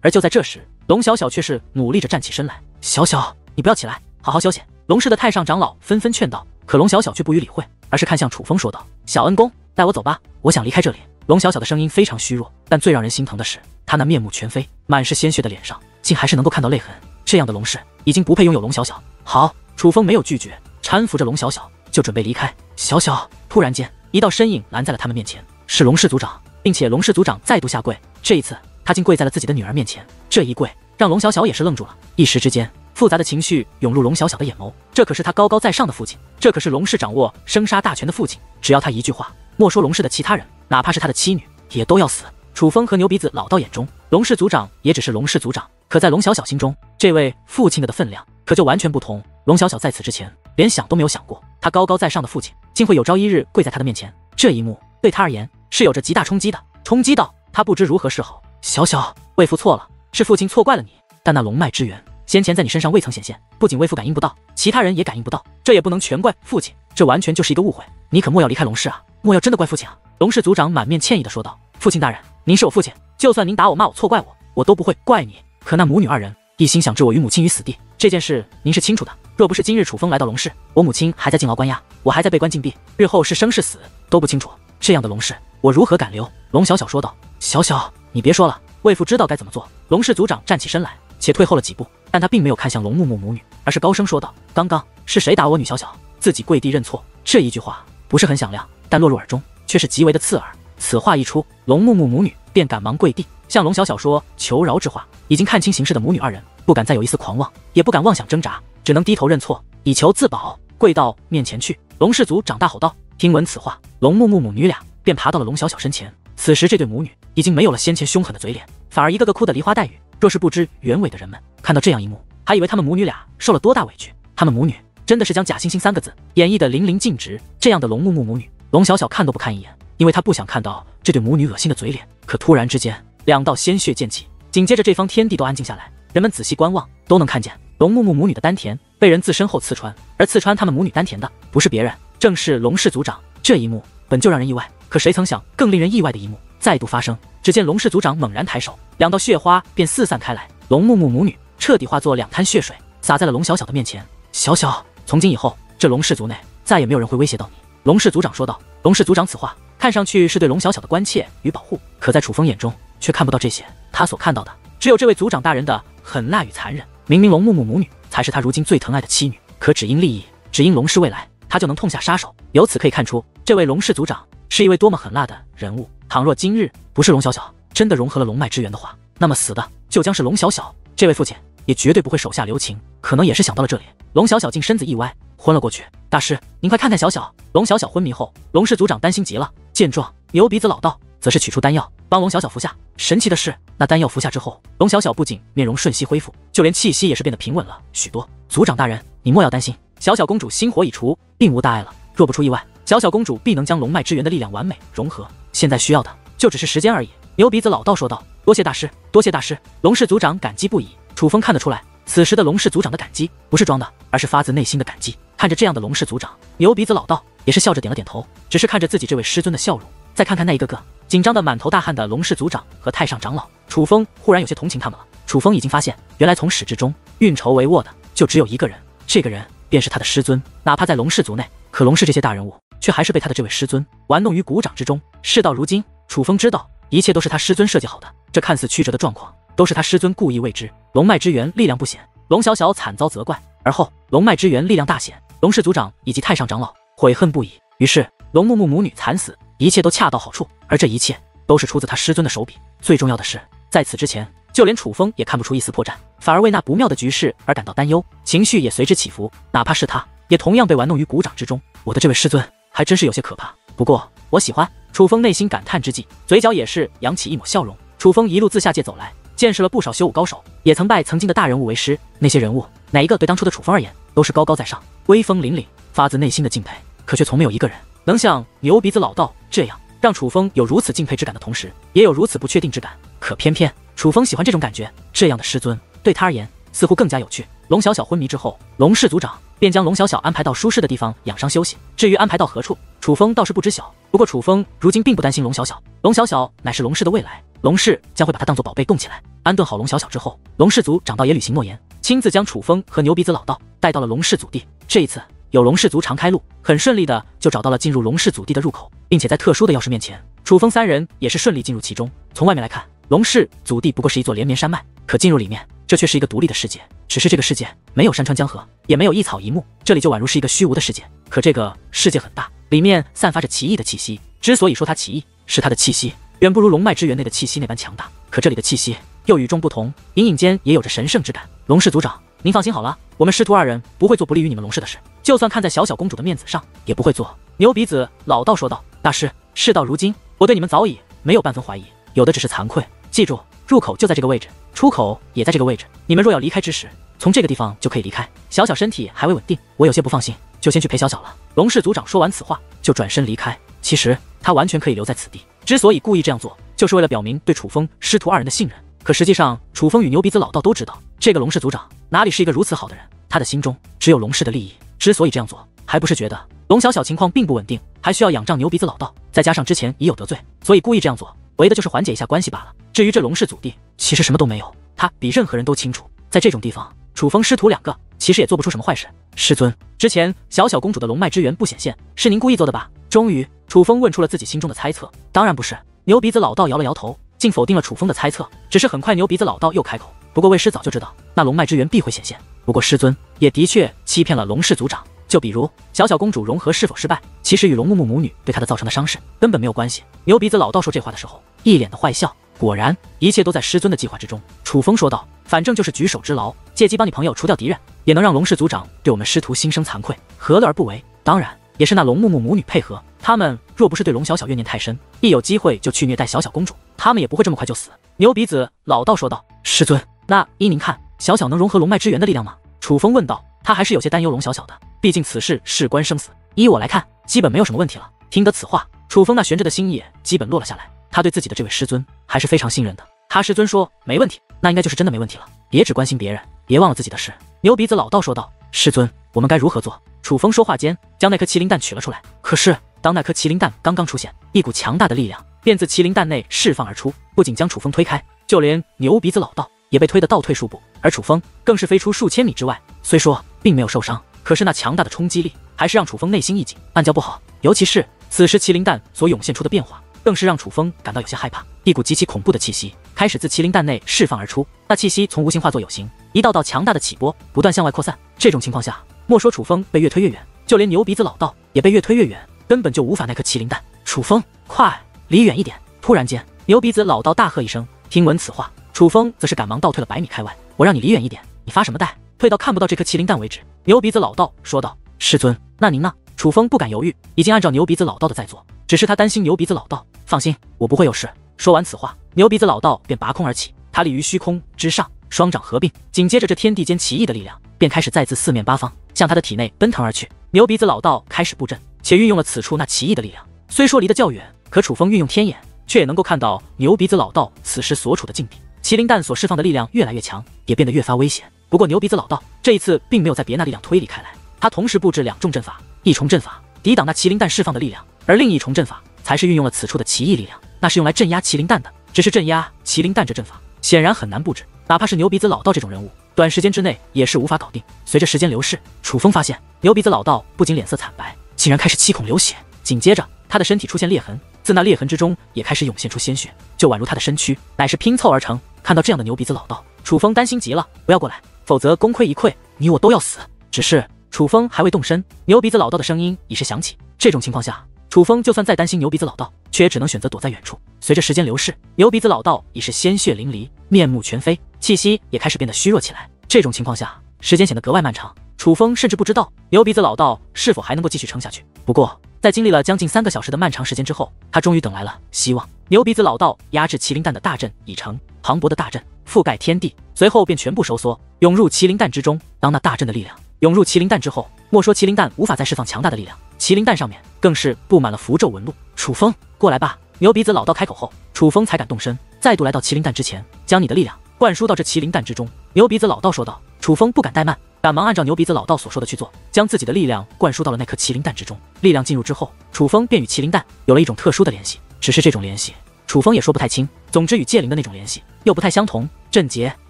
而就在这时，龙小小却是努力着站起身来。小小，你不要起来，好好休息。龙氏的太上长老纷纷劝道，可龙小小却不予理会，而是看向楚风说道：小恩公，带我走吧，我想离开这里。龙小小的声音非常虚弱，但最让人心疼的是，他那面目全非、满是鲜血的脸上，竟还是能够看到泪痕。这样的龙氏已经不配拥有龙小小。好，楚风没有拒绝，搀扶着龙小小就准备离开。小小，突然间，一道身影拦在了他们面前，是龙氏族长，并且龙氏族长再度下跪。这一次，他竟跪在了自己的女儿面前。这一跪，让龙小小也是愣住了，一时之间，复杂的情绪涌入龙小小的眼眸。这可是他高高在上的父亲，这可是龙氏掌握生杀大权的父亲，只要他一句话，莫说龙氏的其他人，哪怕是他的妻女，也都要死。楚风和牛鼻子老道眼中，龙氏族长也只是龙氏族长，可在龙小小心中，这位父亲的分量可就完全不同。龙小小在此之前连想都没有想过，他高高在上的父亲竟会有朝一日跪在他的面前。这一幕对他而言是有着极大冲击的，冲击到他不知如何是好。小小，为父错了，是父亲错怪了你，但那龙脉之源先前在你身上未曾显现，不仅为父感应不到，其他人也感应不到，这也不能全怪父亲，这完全就是一个误会。你可莫要离开龙氏啊，莫要真的怪父亲啊。龙氏族长满面歉意地说道：父亲大人，您是我父亲，就算您打我骂我错怪我，我都不会怪你。可那母女二人一心想置我与母亲于死地，这件事您是清楚的。若不是今日楚风来到龙氏，我母亲还在进牢关押，我还在被关禁闭，日后是生是死都不清楚。这样的龙氏，我如何敢留？龙小小说道。小小，你别说了，为父知道该怎么做。龙氏族长站起身来，且退后了几步，但他并没有看向龙木木母女，而是高声说道：刚刚是谁打我女小小？自己跪地认错。这一句话不是很响亮，但落入耳中却是极为的刺耳。此话一出，龙木木母女便赶忙跪地向龙小小说求饶之话。已经看清形势的母女二人不敢再有一丝狂妄，也不敢妄想挣扎，只能低头认错，以求自保，跪到面前去。龙氏族长大吼道。听闻此话，龙木木母女俩便爬到了龙小小身前。此时这对母女已经没有了先前凶狠的嘴脸，反而一个个哭得梨花带雨。若是不知原委的人们看到这样一幕，还以为他们母女俩受了多大委屈。他们母女真的是将假惺惺三个字演绎得淋漓尽致。这样的龙木木母女，龙小小看都不看一眼，因为他不想看到这对母女恶心的嘴脸。可突然之间，两道鲜血溅起，紧接着这方天地都安静下来。人们仔细观望，都能看见龙木木母女的丹田被人自身后刺穿，而刺穿他们母女丹田的不是别人，正是龙氏族长。这一幕本就让人意外，可谁曾想更令人意外的一幕再度发生。只见龙氏族长猛然抬手，两道血花便四散开来，龙木木母女彻底化作两滩血水，洒在了龙小小的面前。小小，从今以后，这龙氏族内再也没有人会威胁到你。龙氏族长说道。龙氏族长此话看上去是对龙小小的关切与保护，可在楚风眼中却看不到这些，他所看到的只有这位族长大人的狠辣与残忍。明明龙木木母女才是他如今最疼爱的妻女，可只因利益，只因龙氏未来，他就能痛下杀手。由此可以看出，这位龙氏族长是一位多么狠辣的人物。倘若今日不是龙小小真的融合了龙脉之源的话，那么死的就将是龙小小。这位父亲也绝对不会手下留情，可能也是想到了这里，龙小小竟身子一歪，昏了过去。大师，您快看看小小。龙小小昏迷后，龙氏族长担心极了。见状，牛鼻子老道则是取出丹药帮龙小小服下。神奇的是，那丹药服下之后，龙小小不仅面容瞬息恢复，就连气息也是变得平稳了许多。族长大人，你莫要担心，小小公主心火已除，并无大碍了。若不出意外，小小公主必能将龙脉之源的力量完美融合，现在需要的就只是时间而已。牛鼻子老道说道。多谢大师，多谢大师。龙氏族长感激不已。楚风看得出来，此时的龙氏族长的感激不是装的，而是发自内心的感激。看着这样的龙氏族长，牛鼻子老道也是笑着点了点头，只是看着自己这位师尊的笑容，再看看那一个个紧张的满头大汗的龙氏族长和太上长老，楚风忽然有些同情他们了。楚风已经发现，原来从始至终运筹帷幄的就只有一个人，这个人便是他的师尊。哪怕在龙氏族内，可龙氏这些大人物却还是被他的这位师尊玩弄于股掌之中。事到如今，楚风知道一切都是他师尊设计好的，这看似曲折的状况都是他师尊故意为之。龙脉之源力量不显，龙小小惨遭责怪，而后龙脉之源力量大显，龙氏族长以及太上长老悔恨不已。于是龙木木母女惨死，一切都恰到好处，而这一切都是出自他师尊的手笔。最重要的是，在此之前，就连楚风也看不出一丝破绽，反而为那不妙的局势而感到担忧，情绪也随之起伏。哪怕是他，也同样被玩弄于股掌之中。我的这位师尊还真是有些可怕，不过我喜欢。楚风内心感叹之际，嘴角也是扬起一抹笑容。楚风一路自下界走来，见识了不少修武高手，也曾拜曾经的大人物为师。那些人物哪一个对当初的楚风而言都是高高在上、威风凛凛，发自内心的敬佩。可却从没有一个人能像牛鼻子老道这样，让楚风有如此敬佩之感的同时，也有如此不确定之感。可偏偏楚风喜欢这种感觉，这样的师尊对他而言似乎更加有趣。龙小小昏迷之后，龙氏族长便将龙小小安排到舒适的地方养伤休息。至于安排到何处，楚风倒是不知晓。不过楚风如今并不担心龙小小，龙小小乃是龙氏的未来，龙氏将会把他当作宝贝供起来。安顿好龙小小之后，龙氏族长倒也履行诺言，亲自将楚风和牛鼻子老道带到了龙氏祖地。这一次有龙氏族常开路，很顺利的就找到了进入龙氏祖地的入口，并且在特殊的钥匙面前，楚风三人也是顺利进入其中。从外面来看，龙氏祖地不过是一座连绵山脉，可进入里面，这却是一个独立的世界。只是这个世界没有山川江河，也没有一草一木，这里就宛如是一个虚无的世界。可这个世界很大，里面散发着奇异的气息。之所以说它奇异，是它的气息远不如龙脉之源内的气息那般强大，可这里的气息又与众不同，隐隐间也有着神圣之感。龙氏族长，您放心好了，我们师徒二人不会做不利于你们龙氏的事，就算看在小小公主的面子上，也不会做。牛鼻子老道说道。大师，事到如今，我对你们早已没有半分怀疑，有的只是惭愧。记住，入口就在这个位置，出口也在这个位置，你们若要离开之时，从这个地方就可以离开。小小身体还未稳定，我有些不放心，就先去陪小小了。龙氏族长说完此话，就转身离开。其实他完全可以留在此地，之所以故意这样做，就是为了表明对楚风师徒二人的信任。可实际上，楚风与牛鼻子老道都知道，这个龙氏族长哪里是一个如此好的人，他的心中只有龙氏的利益。之所以这样做，还不是觉得龙小小情况并不稳定，还需要仰仗牛鼻子老道，再加上之前已有得罪，所以故意这样做，为的就是缓解一下关系罢了。至于这龙氏祖弟，其实什么都没有，他比任何人都清楚，在这种地方，楚风师徒两个其实也做不出什么坏事。师尊，之前小小公主的龙脉之源不显现，是您故意做的吧？终于，楚风问出了自己心中的猜测。当然不是。牛鼻子老道摇了摇头，竟否定了楚风的猜测。只是很快，牛鼻子老道又开口：不过为师早就知道，那龙脉之源必会显现。不过师尊也的确欺骗了龙氏族长。就比如小小公主融合是否失败，其实与龙木木母女对她的造成的伤势根本没有关系。牛鼻子老道说这话的时候，一脸的坏笑。果然，一切都在师尊的计划之中。楚风说道：反正就是举手之劳，借机帮你朋友除掉敌人，也能让龙氏族长对我们师徒心生惭愧，何乐而不为？当然，也是那龙木木母女配合，他们若不是对龙小小怨念太深，一有机会就去虐待小小公主，他们也不会这么快就死。牛鼻子老道说道：师尊，那依您看，小小能融合龙脉之源的力量吗？楚风问道。他还是有些担忧龙小小的，毕竟此事事关生死。依我来看，基本没有什么问题了。听得此话，楚风那悬着的心也基本落了下来。他对自己的这位师尊还是非常信任的。他师尊说没问题，那应该就是真的没问题了。别只关心别人，别忘了自己的事。牛鼻子老道说道。师尊，我们该如何做？楚风说话间，将那颗麒麟蛋取了出来。可是当那颗麒麟蛋刚刚出现，一股强大的力量便自麒麟蛋内释放而出，不仅将楚风推开，就连牛鼻子老道也被推得倒退数步，而楚风更是飞出数千米之外。虽说并没有受伤，可是那强大的冲击力还是让楚风内心一紧，暗叫不好。尤其是此时麒麟蛋所涌现出的变化，更是让楚风感到有些害怕。一股极其恐怖的气息开始自麒麟蛋内释放而出，那气息从无形化作有形，一道道强大的起波不断向外扩散。这种情况下，莫说楚风被越推越远，就连牛鼻子老道也被越推越远，根本就无法那颗麒麟蛋。楚风，快离远一点！突然间，牛鼻子老道大喝一声。听闻此话，楚风则是赶忙倒退了100米开外。我让你离远一点，你发什么呆？退到看不到这颗麒麟蛋为止。牛鼻子老道说道。师尊，那您呢？楚风不敢犹豫，已经按照牛鼻子老道的在做，只是他担心牛鼻子老道。放心，我不会有事。说完此话，牛鼻子老道便拔空而起，他立于虚空之上，双掌合并，紧接着这天地间奇异的力量便开始再自四面八方向他的体内奔腾而去。牛鼻子老道开始布阵，且运用了此处那奇异的力量。虽说离得较远，可楚风运用天眼，却也能够看到牛鼻子老道此时所处的境地。麒麟蛋所释放的力量越来越强，也变得越发危险。不过牛鼻子老道这一次并没有再别那力量推离开来，他同时布置2重阵法，一重阵法抵挡那麒麟蛋释放的力量，而另一重阵法才是运用了此处的奇异力量，那是用来镇压麒麟蛋的。只是镇压麒麟蛋这阵法显然很难布置，哪怕是牛鼻子老道这种人物，短时间之内也是无法搞定。随着时间流逝，楚风发现牛鼻子老道不仅脸色惨白，竟然开始七孔流血，紧接着他的身体出现裂痕，自那裂痕之中也开始涌现出鲜血，就宛如他的身躯乃是拼凑而成。看到这样的牛鼻子老道，楚风担心极了，不要过来，否则功亏一篑，你我都要死。只是楚风还未动身，牛鼻子老道的声音已是响起。这种情况下，楚风就算再担心牛鼻子老道，却也只能选择躲在远处。随着时间流逝，牛鼻子老道已是鲜血淋漓，面目全非，气息也开始变得虚弱起来。这种情况下，时间显得格外漫长，楚风甚至不知道牛鼻子老道是否还能够继续撑下去。不过在经历了将近3个小时的漫长时间之后，他终于等来了希望。牛鼻子老道压制麒麟蛋的大阵已成，磅礴的大阵覆盖天地，随后便全部收缩，涌入麒麟蛋之中。当那大阵的力量涌入麒麟蛋之后，莫说麒麟蛋无法再释放强大的力量，麒麟蛋上面更是布满了符咒纹路。楚风，过来吧！牛鼻子老道开口后，楚风才敢动身，再度来到麒麟蛋之前，将你的力量灌输到这麒麟蛋之中。牛鼻子老道说道。楚风不敢怠慢，赶忙按照牛鼻子老道所说的去做，将自己的力量灌输到了那颗麒麟蛋之中。力量进入之后，楚风便与麒麟蛋有了一种特殊的联系，只是这种联系楚风也说不太清，总之与界灵的那种联系又不太相同。阵结，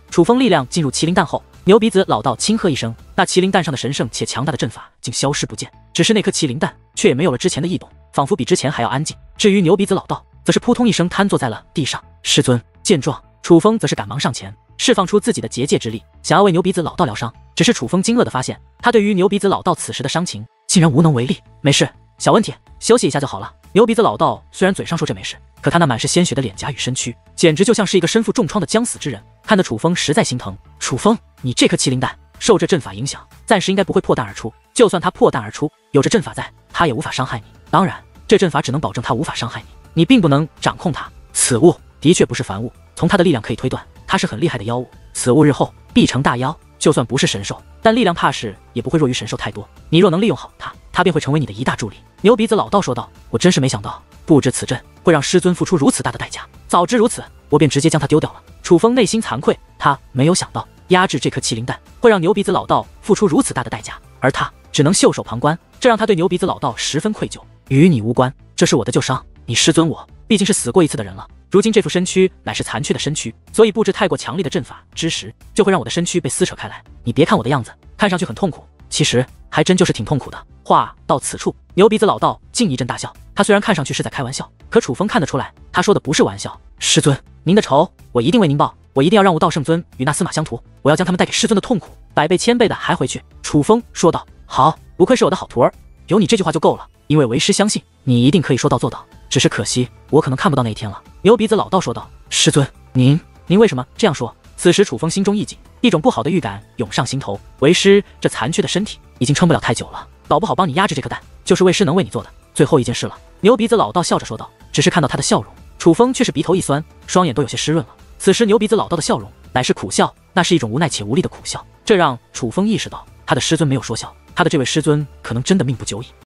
楚风力量进入麒麟蛋后，牛鼻子老道轻喝一声，那麒麟蛋上的神圣且强大的阵法竟消失不见，只是那颗麒麟蛋却也没有了之前的异动，仿佛比之前还要安静。至于牛鼻子老道，则是扑通一声瘫坐在了地上。师尊见状，楚风则是赶忙上前，释放出自己的结界之力，想要为牛鼻子老道疗伤。只是楚风惊愕地发现，他对于牛鼻子老道此时的伤情竟然无能为力。没事，小问题，休息一下就好了。牛鼻子老道虽然嘴上说这没事，可他那满是鲜血的脸颊与身躯，简直就像是一个身负重创的将死之人，看得楚风实在心疼。楚风，你这颗麒麟蛋受这阵法影响，暂时应该不会破蛋而出。就算它破蛋而出，有着阵法在，它也无法伤害你。当然，这阵法只能保证它无法伤害你，你并不能掌控它。此物的确不是凡物，从它的力量可以推断，它是很厉害的妖物。此物日后必成大妖，就算不是神兽，但力量怕是也不会弱于神兽太多。你若能利用好它，它便会成为你的一大助力。牛鼻子老道说道。我真是没想到，布置此阵会让师尊付出如此大的代价。早知如此，我便直接将它丢掉了。楚风内心惭愧，他没有想到压制这颗麒麟蛋会让牛鼻子老道付出如此大的代价，而他只能袖手旁观，这让他对牛鼻子老道十分愧疚。与你无关，这是我的旧伤。你师尊我毕竟是死过一次的人了，如今这副身躯乃是残缺的身躯，所以布置太过强力的阵法之时，就会让我的身躯被撕扯开来。你别看我的样子，看上去很痛苦，其实还真就是挺痛苦的。话到此处，牛鼻子老道竟一阵大笑。他虽然看上去是在开玩笑，可楚风看得出来，他说的不是玩笑。师尊，您的仇我一定为您报，我一定要让悟道圣尊与那司马相图，我要将他们带给师尊的痛苦百倍千倍的还回去。楚风说道。好，不愧是我的好徒儿，有你这句话就够了，因为为师相信你一定可以说到做到，只是可惜我可能看不到那一天了。牛鼻子老道说道。师尊，您为什么这样说？此时楚风心中一紧，一种不好的预感涌上心头。为师这残缺的身体已经撑不了太久了，搞不好帮你压制这颗蛋，就是为师能为你做的最后一件事了。牛鼻子老道笑着说道。只是看到他的笑容，楚风却是鼻头一酸，双眼都有些湿润了。此时牛鼻子老道的笑容乃是苦笑，那是一种无奈且无力的苦笑，这让楚风意识到他的师尊没有说笑，他的这位师尊可能真的命不久矣。